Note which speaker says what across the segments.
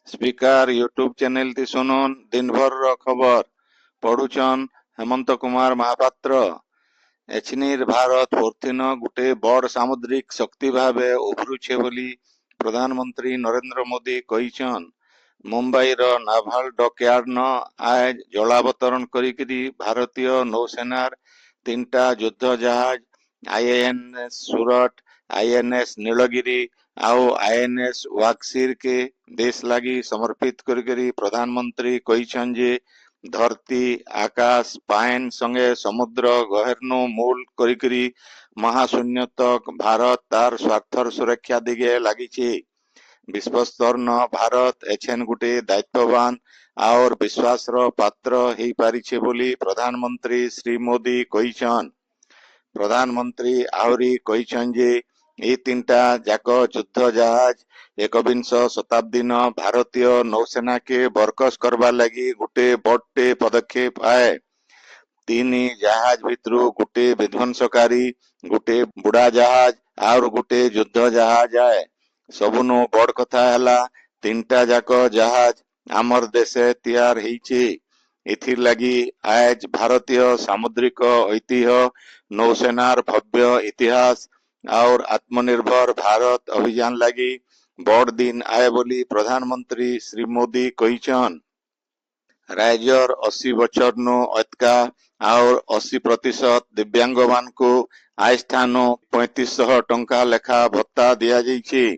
Speaker 1: Speaker YouTube channel ती सुनुन दिन भर रो खबर पढ़ुचन हेमंत कुमार महापात्र। एछिनिर भारत पोर्थिन गुटे बड़ सामुद्रिक शक्ति भावे उभरुछे बोली प्रधानमंत्री नरेंद्र मोदी कहिछन। मुंबई रो नाभाल डॉकयार्ड न आज जलावतरण करिकरी भारतीय नौसेनार तीनटा युद्ध जहाज आईएनएस सूरत, आईएनएस नीलगिरी आउ आईएनएस वाक्सीर के देश लागी समर्पित करिकरी प्रधानमंत्री कहिछन जे धरती आकाश पाइन संगे समुद्र गहरनु मूल करिकरी महाशून्य तक भारत तार स्वार्थर सुरक्षा दिगे लागिछे। विश्वस्तर न भारत एछेन गुटे दायित्ववान और विश्वासर पात्र हेई पारिछे बोली प्रधानमंत्री श्री मोदी कहिछन। प्रधानमंत्री आहुरी कहिछन जे ए तीनटा जाक युद्ध जहाज एकविंश शताब्दी न भारतीय नौसेना के बरकस करबा लगी गुटे बड़टे पदक्षेप आए। तीन जहाज भितरु गुटे विध्वंसकारी गुटे बुड़ा जहाज और गुटे युद्ध जहाज आए। सबुनु बड़ कथा हैला तीनटा जाक जहाज आमर देशे तैयार हेइछे। एथिर लगी आज भारतीय सामुद्रिक ऐतिह्य नौसेनार भव्य इतिहास और आत्मनिर्भर भारत अभियान लगी बड़ दिन आए बोली प्रधानमंत्री श्री मोदी कहिछन। राज्यर 80 बछर नु अटका और 80% दिव्यांग मान को आय स्थान 3500 टंका लेखा भत्ता दिया जाइछे।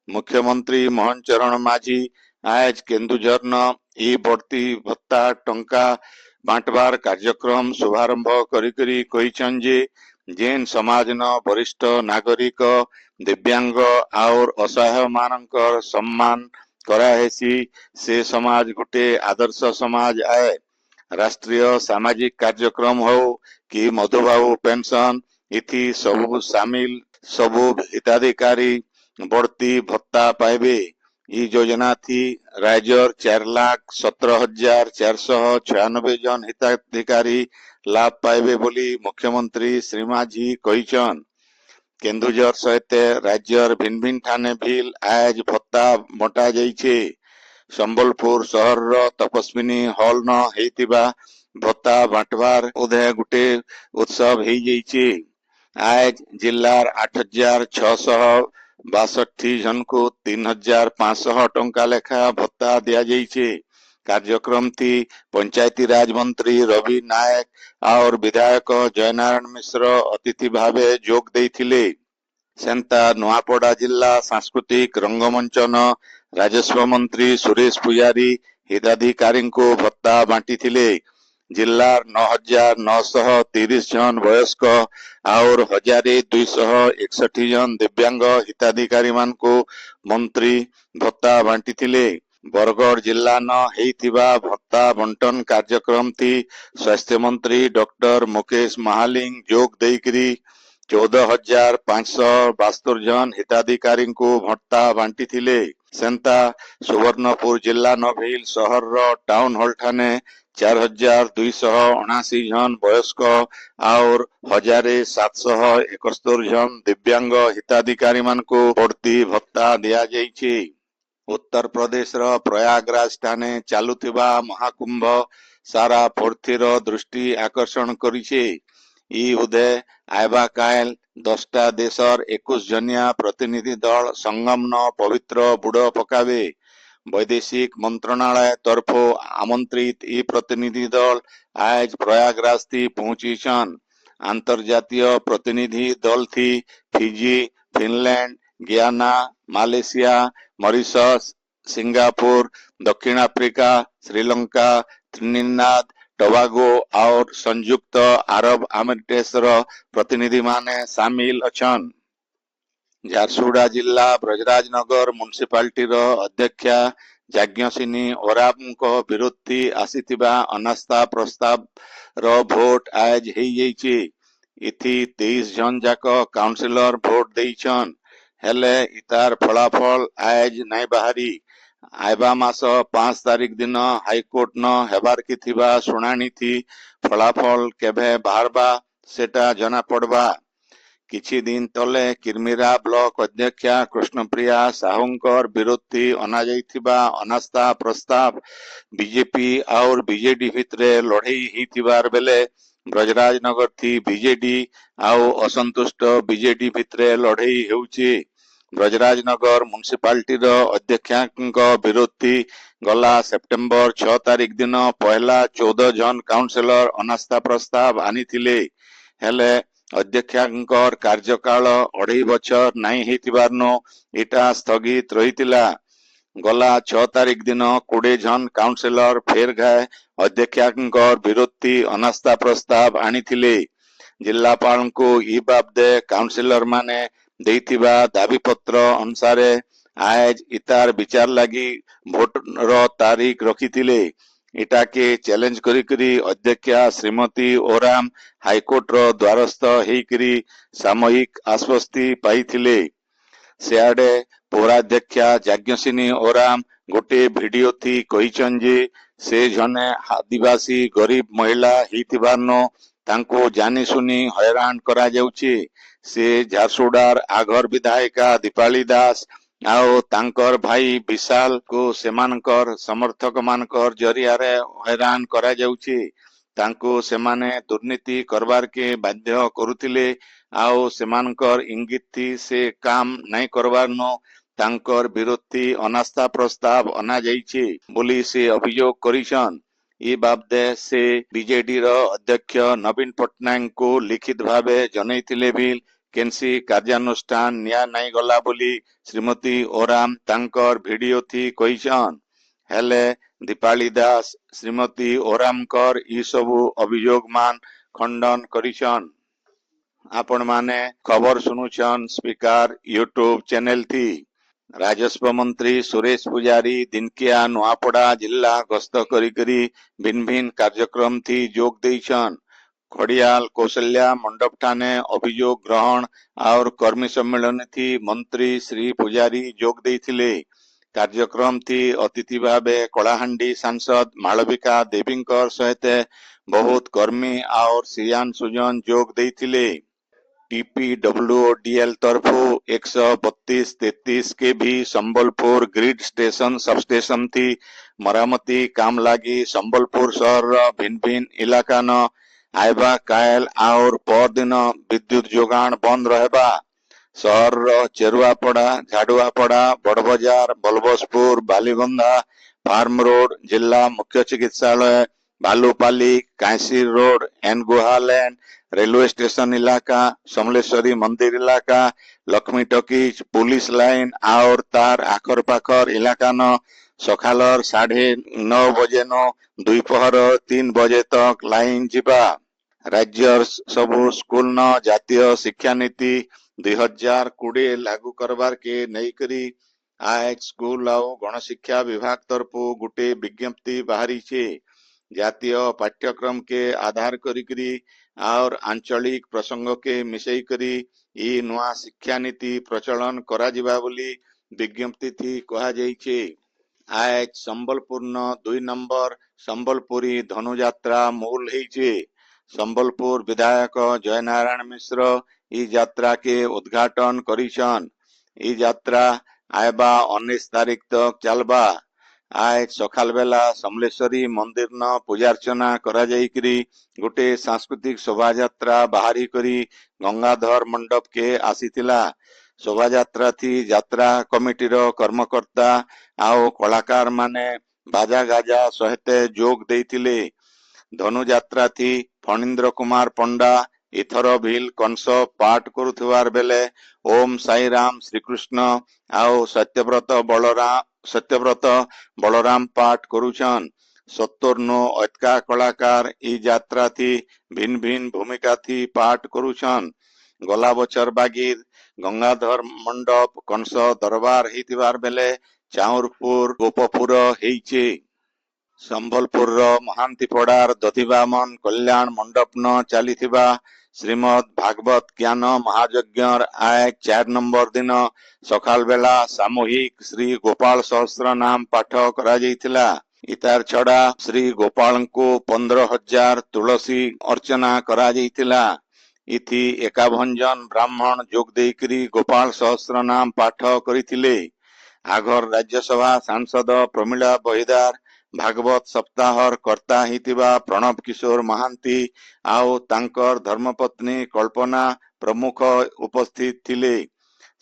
Speaker 1: मुख्यमंत्री मोहन चरण माझी आज केन्दुझर न ई बढ़ती भत्ता टंका बांटबार कार्यक्रम शुभारंभ करिकरी कहिछन जे जेन समाज न वरिष्ठ नागरिक दिव्यांग और असहाय मानकर सम्मान कराहेसी से समाज गुटे आदर्श समाज आए। राष्ट्रीय सामाजिक कार्यक्रम हो कि मधुबाबू पेंशन इथि सबु शामिल सबु हिताधिकारी बढ़ती भत्ता पाइबे। ई योजना थी राज्यर 4,17,496 जन हिताधिकारी लाभ पाइबे बोली मुख्यमंत्री श्री माझी कहिछन। केन्दुझर सहित राज्यर भिन्न भिन्न ठाने भील आज भत्ता बंटा जाइछे। संबलपुर शहर रो तपस्विनी हॉल न हेतिबा भत्ता बांटवार उदय गुटे उत्सव हेई जाइछे। आज जिल्लार 8,662 जन को 3,500 टंका लेखा भत्ता दिया जाइछे। कार्यक्रम थी पंचायती राज मंत्री रवि नायक और विधायक जयनारायण मिश्र अतिथि भावे जोग देइथिले। सेंता नुआपड़ा जिला सांस्कृतिक रंगमंच न राजस्व मंत्री सुरेश पुजारी हिताधिकारी को भत्ता बांटी जिलार 9,930 जन वयस्क और 1,261 जन दिव्यांग हिताधिकारी मान को मंत्री भत्ता बांटी बरगढ़ जिला न हेइथिबा भत्ता बंटन कार्यक्रम थी स्वास्थ्य मंत्री डॉक्टर मुकेश महालिंग जोग देइकरी 14,572 जन हिताधिकारी को भत्ता बांटी सेंता सुवर्णपुर जिला न भील शहर रो टाउन हॉल ठाने 4,279 जन वयस्क और 1,771 जन दिव्यांग हिताधिकारी मान को बढ़ती भत्ता दिया जाइछे। उत्तर प्रदेश रो प्रयागराज ठाने चालुथिबा महाकुंभ सारा पृथ्वीर दृष्टि आकर्षण करिछे। ई उदय आयबा काल 10टा देशर 21 जनिया प्रतिनिधि दल संगम न पवित्र बुड़ पकावे। वैदेशिक मंत्रणालय तरफो आमंत्रित ई प्रतिनिधि दल आज प्रयागराज थी पहुंचीछन। अंतर्जातीय प्रतिनिधि दल थी फिजी, फिनलैंड, गियाना, मलेशिया, मॉरिशस, सिंगापुर, दक्षिण अफ्रीका, श्रीलंका, त्रिनिदाद टोबागो और संयुक्त अरब अमीरात प्रतिनिधि माने शामिल अछन। झारसुगुड़ा जिला ब्रजराजनगर म्युनिसिपालिटी अध्यक्षा जाज्ञसिनी ओराम को विरोधी आसीथिबा अनास्था प्रस्ताव रो भोट आज हेई जाइछे। इथि 23 जन जाक काउंसिलर भोट देइछन हेले इतार फलाफल आज नाई बाहरी। आयबा मास 5 तारीख दिन हाईकोर्ट न हेबार की थिबा सुनानी थी फलाफल केभे बाहरबा सेटा जना पड़बा। କିଛି ଦିନ ତଳେ କିର୍ମିରା ବ୍ଲକ ଅଧ୍ୟକ୍ଷା କୃଷ୍ଣପ୍ରିୟା ସାହୁଙ୍କର ବିରୋଧୀ ଅଣାଯାଇଥିବା ଅନାସ୍ଥା ପ୍ରସ୍ତାବ ବିଜେପି ଆଉ ବିଜେଡି ଭିତରେ ଲଢ଼େଇ ହେଇଥିବାର ବେଲେ ବ୍ରଜରାଜନଗର ଥି ବିଜେଡି ଆଉ ଅସନ୍ତୁଷ୍ଟ ବିଜେଡି ଭିତରେ ଲଢ଼େଇ ହେଉଛି। ବ୍ରଜରାଜନଗର ମ୍ୟୁନିସିପାଲିଟିର ଅଧ୍ୟକ୍ଷାଙ୍କ ବିରୋଧୀ ଗଲା ସେପ୍ଟେମ୍ବର 6 ତାରିଖ ଦିନ ପହିଲା 14 ଜଣ କାଉନସିଲର ଅନାସ୍ଥା ପ୍ରସ୍ତାବ ଆଣିଥିଲେ। ହେଲେ ଅଧ୍ୟକ୍ଷାଙ୍କର କାର୍ଯ୍ୟକାଳ 2.5 ବର୍ଷ ନାହିଁ ହେଇଥିବାରୁ ଏଟା ସ୍ଥଗିତ ରହିଥିଲା। ଗଲା 6 ତାରିଖ ଦିନ 20 ଜଣ କାଉନସିଲର ଫେର ଘାଏ ଅଧ୍ୟକ୍ଷାଙ୍କ ବିରୋଧୀ ଅନାସ୍ଥା ପ୍ରସ୍ତାବ ଆଣିଥିଲେ। ଜିଲ୍ଲାପାଳଙ୍କୁ ଇ ବାବଦେ କାଉନସିଲର ମାନେ ଦେଇଥିବା ଦାବିପତ୍ର ଅନୁସାରେ ଆଜ ଇତାର ବିଚାର ଲାଗି ଭୋଟର ତାରିଖ ରଖିଥିଲେ। ଏଟାକେ ଚ୍ୟାଲେଞ୍ଜ କରିକରି ଅଧ୍ୟକ୍ଷା ଶ୍ରୀମତୀ ଓରାମ ହାଇକୋର୍ଟର ଦ୍ୱାରସ୍ଥ ହେଇକରି ସାମୟିକ ଆଶ୍ୱସ୍ତି ପାଇଥିଲେ। ସିଆଡେ ପୌରାଧ୍ୟକ୍ଷା ଯାଜ୍ଞସିନୀ ଓରାମ ଗୋଟିଏ ଭିଡିଓ ଥି କହିଛନ୍ତି ଯେ ସେ ଜଣେ ଆଦିବାସୀ ଗରିବ ମହିଳା ହେଇଥିବାରୁ ତାଙ୍କୁ ଜାନିଶୁନି ହଇରାଣ କରାଯାଉଛି। ସେ ଝାରସୁଗୁଡ଼ାର ଆଗର ବିଧାୟିକା ଦୀପାଳି ଦାସ ଆଉ ତାଙ୍କର ଭାଇ ବିଶାଲକୁ ସେମାନଙ୍କର ସମର୍ଥକ ମାନଙ୍କର ଜରିଆରେ ହଇରାଣ କରାଯାଉଛି। ତାଙ୍କୁ ସେମାନେ ଦୁର୍ନୀତି କରବାରକେ ବାଧ୍ୟ କରୁଥିଲେ ଆଉ ସେମାନଙ୍କର ଇଙ୍ଗିତ ଥି ସେ କାମ ନାଇଁ କରବାରନୁ ତାଙ୍କର ବିରୋଧୀ ଅନାସ୍ଥା ପ୍ରସ୍ତାବ ଅଣାଯାଇଛି ବୋଲି ସେ ଅଭିଯୋଗ କରିଛନ୍। ଏ ବାବଦେ ସେ ବିଜେଡିର ଅଧ୍ୟକ୍ଷ ନବୀନ ପଟ୍ଟନାୟକଙ୍କୁ ଲିଖିତ ଭାବେ ଜଣେଇଥିଲେ ବି କେନ୍ସି କାର୍ଯ୍ୟାନୁଷ୍ଠାନ ନିଆ ନାଇଁ ଗଲା ବୋଲି ଶ୍ରୀମତୀ ଓରାମ ତାଙ୍କର ଭିଡିଓ ଥି କହିଛନ୍। ହେଲେ ଦୀପାଳି ଦାସ ଶ୍ରୀମତୀ ଓରାମଙ୍କର ଇ ସବୁ ଅଭିଯୋଗ ମାନ ଖଣ୍ଡନ କରିଛନ୍। आपण माने खबर सुनुछन स्पीकर यूट्यूब चैनल थी। राजस्व मंत्री सुरेश पुजारी दिनकिया नुआपड़ा जिला गस्त करी भिन्न भिन्न कार्यक्रम थी जोग देछन। खड़ियाल कौशल्या मंडप ठाने अभियोग ग्रहण और कर्मी सम्मेलन थी मंत्री श्री पुजारी जोग देथिले। कार्यक्रम थी अतिथि भावे कलाहांडी सांसद मालविका देवींकर सहित बहुत कर्मी और सियान सुजन जोग देथिले। टीपीडब्ल्यूडीएल तरफु 132-33 के भी संबलपुर ग्रिड स्टेशन सबस्टेशन थी मरामती काम लागी संबलपुर शहर भिन्न भिन्न इलाका न आयबा कायल और पर दिन विद्युत जोगान बंद रहबा। शहर चेरुआपड़ा झाड़ुआपड़ा बड़बाजार बलबसपुर बालीबंधा फार्म रोड जिला मुख्य चिकित्सालय बालूपाली Kansi road एनगुहा land railway station इलाका समलेश्वरी मंदिर इलाका लक्ष्मी टकीज पुलिस लाइन और तार आखर पाखर इलाका न सकालर 9:30 बजे न दुपहर 3 बजे तक लाइन जिबा। राज्य सबु स्कूल न जातीय शिक्षा नीति 2020 लागू करबार के नईकरी आज स्कूल और गणशिक्षा विभाग तरफु गुटे विज्ञप्ति बाहरी छे। जातीय पाठ्यक्रम के आधार करी और आंचलिक प्रसंग के मिसई करी ई नुआ शिक्षा नीति प्रचलन करा जिबा बोली विज्ञप्ति थी कहा जाइछे। आज संबलपुर न 2 नंबर संबलपुरी धनुयात्रा मूल ହେଇଛେ। संबलपुर विधायक जयनारायण मिश्र ई यात्रा के उद्घाटन करिछन। ई यात्रा आयबा 19 तारीख तक चलबा। आज सकाल बेला समलेश्वरी मंदिर न पूजा अर्चना करा जाइकरी गोटे सांस्कृतिक शोभा यात्रा बाहरी करी गंगाधर मंडप के आसीथिला। शोभा यात्रा थी यात्रा कमिटी रो कर्मकर्ता आओ कलाकार माने बाजा गाजा सहित जोग देथिले। धनु यात्रा थी फणींद्र कुमार पंडा इथर भील कंस पाठ करुथिवार बेले ओम साई राम श्रीकृष्ण आओ सत्यव्रत बलराम पाठ करुछन। 70 अटका कलाकार ई यात्रा थी भिन्न भिन्न भूमिका थी पाठ करुछन। गला बचर बागीर गंगाधर मंडप कंस दरबार हेतिवार बेले चाउरपुर गोपपुर हेइचे। संबलपुर महांतीपड़ार दधिबामन कल्याण मंडप न चलीथिबा श्रीमद भागवत ज्ञान महायज्ञ आय 4 नंबर दिन सकाल बेला सामूहिक श्री गोपाल सहस्र नाम पाठ करा जाइथिला। इतार छड़ा श्री गोपाल को 15,000 तुलसी अर्चना करा जाइथिला। इथि 51 जन ब्राह्मण जोग देइकरी गोपाल सहस्र नाम पाठ करिथिले। आगर राज्यसभा सांसद प्रमिला बहिदार, भागवत सप्ताहर कर्ता हितिबा प्रणव किशोर महांती आउ तांकर धर्मपत्नी कल्पना प्रमुख उपस्थित थिले।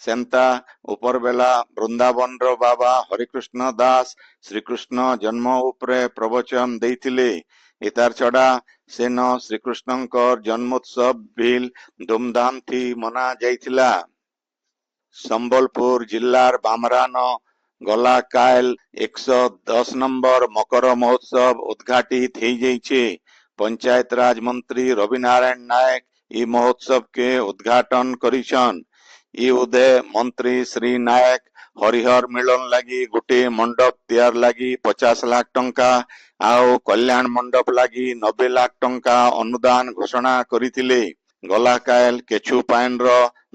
Speaker 1: सेंता उपरबेला वृंदावन रो बाबा हरिकृष्ण दास श्रीकृष्ण जन्म उपरे प्रवचन देइथिले। इतार छड़ा सेन श्रीकृष्णंकर जन्मोत्सव बिल धूमधाम थी मना जाइथिला। संबलपुर जिल्लार बामरान गला कायल 110 नंबर मकर महोत्सव उद्घाटित हो जाइछे। पंचायत राज मंत्री रविनारायण नायक ई महोत्सव के उद्घाटन करिछन। ई उदे मंत्री श्री नायक हरिहर मिलन लगी गोटे मंडप तैयार लगी 50 लाख टंका आउ कल्याण मंडप लगी 90 लाख टंका अनुदान घोषणा करिथिले। गलाकायल केछु पाइन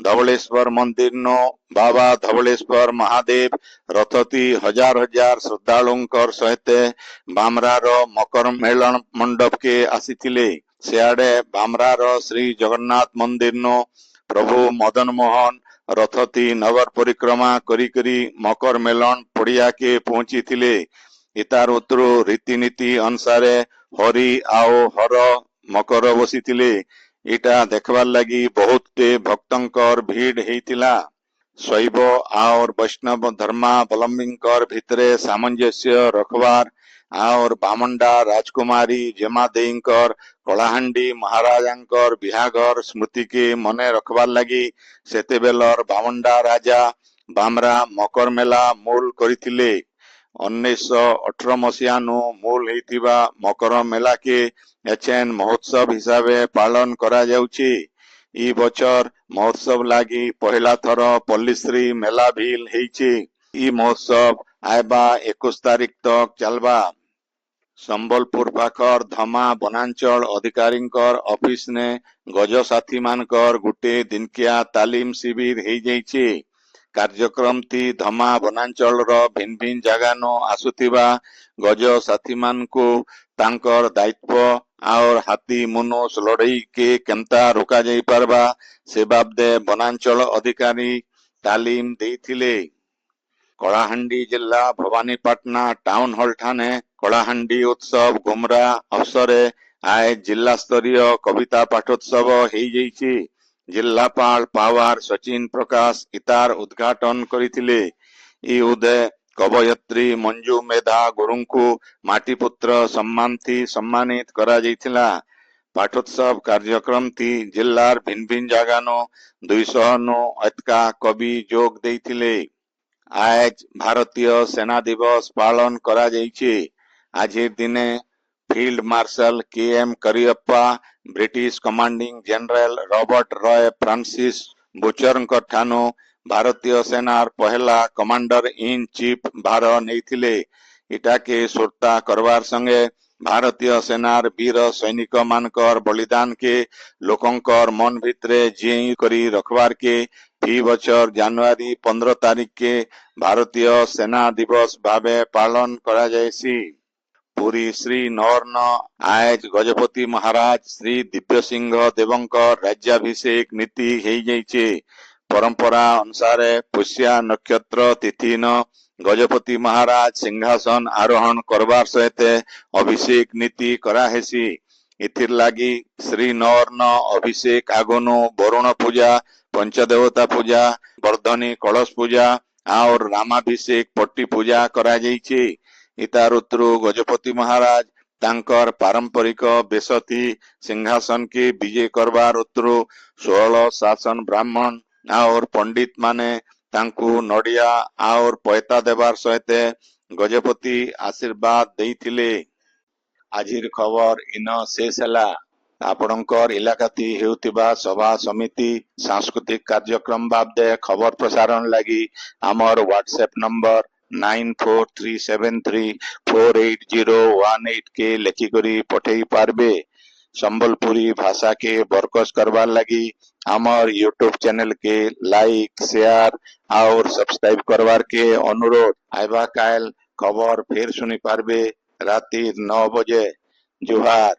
Speaker 1: धवलेश्वर मंदिर नो बाबा धवलेश्वर महादेव रथती हजार हजार श्रद्धालुंकर सहित बामरार मकर मेलन मंडप के आसीथिले। सियाड़े बामरार श्री जगन्नाथ मंदिर नो प्रभु मदन मोहन रथती नगर परिक्रमा करी मकर मेलन पड़िया के पहुंची थिले। इतार उतरु रीतिनीति अनुसार हरि आओ हर मकर बसीथिले। इटा देखबार लगी बहुत भक्तंकर भीड़ हेतिला। शैव और वैष्णव धर्मावलंबींकर भितरे सामंजस्य रखबार और बामंडा राजकुमारी जेमा देईंकर कलाहांडी महाराजांकर बिहागर स्मृति के मने रखबार लगी सेतेबेलर बामंडा राजा बामरा मकर मेला मूल करिथिले। 1918 मसीहा नु मूल हेतिबा मकर मेला के एचएन महोत्सव हिसाबे पालन करा जाउछि। ई बचर महोत्सव लागी पहला थर पल्लीश्री मेला भील हेइछि। ई महोत्सव आयबा 21 तारीख तक चलबा। संबलपुर पाखर धमा वनांचल अधिकारींकर ऑफिस ने गज साथी मानकर गुटे दिनकिया तालीम शिविर हेइ जाइछि। कार्यक्रम ती धमा वनांचल रो भिन्न भिन्न जगह नो आसुथिबा गज साथी मान को तांकर दायित्व और हाथी मुनुस लड़ई के केमता रोका जाई पारबा से बाबदे वनांचल अधिकारी तालीम देइथिले। कलाहांडी जिला भवानीपाटना टाउन हॉल ठाने कलाहांडी उत्सव गुमरा अवसरे आय जिला स्तरीय कविता पाठोत्सव हेइ जाइछि। जिलापाल पावार सचिन प्रकाश इतार उद्घाटन करिथिले। ई उदे कवयत्री मंजू मेधा गुरुंकु माटीपुत्र सम्मान थी सम्मानित करा जाइथिला। पाठोत्सव कार्यक्रम थी जिल्लार भिन्न भिन्न जगह नो 200 नो अतका कवि जोग देइथिले। आज भारतीय सेना दिवस पालन करा जाइछि। आजिर दिने field marshal K M Cariappa British commanding general Robert Roy Francis बुचरंकर ठानो भारतीय सेनार पहला कमांडर इन चीफ भार नेइथिले। इटा के सुरता करवार संगे भारतीय सेनार वीर सैनिक मानकर बलिदान के लोकंकर मन भितरे जीई करी रखवार के फी बचर जनवरी 15 तारीख के भारतीय सेना दिवस भावे पालन करा जायसी। पुरी श्री नौरन आज गजपति महाराज श्री दिव्य सिंह देवंकर राज्याभिषेक नीति हेइ जाइछे। परंपरा अनुसार पुष्या नक्षत्र तिथि न गजपति महाराज सिंहासन आरोहण करवार सहित अभिषेक नीति कराहेसी। इथिर लागी श्री नौरन अभिषेक आगनु वरुण पूजा पंचदेवता पूजा वर्धनी कलश पूजा और रामाभिषेक पट्टी पूजा करा जाइछे। इतार उतरु गजपति महाराज तांकर पारंपरिक बेसती सिंहासन के विजय करवार उतरु 16 शासन ब्राह्मण और पंडित माने तांकु नडिया और पैता देवार सहित गजपति आशीर्वाद देइथिले। आजिर खबर इन शेष हला। आपणकर इलाकाती हेउतिबा सभा समिति सांस्कृतिक कार्यक्रम बाबदे खबर प्रसारण लगी आमर व्हाट्सएप नंबर 9437348018 के लेखिकरी पठेई पारबे। संबलपुरी भाषा के बरकस करवार लगी आमर यूट्यूब चैनल के लाइक शेयर और सब्सक्राइब करवार के अनुरोध। आइबा काल खबर फिर सुनी पारबे राती 9 बजे। जोहार।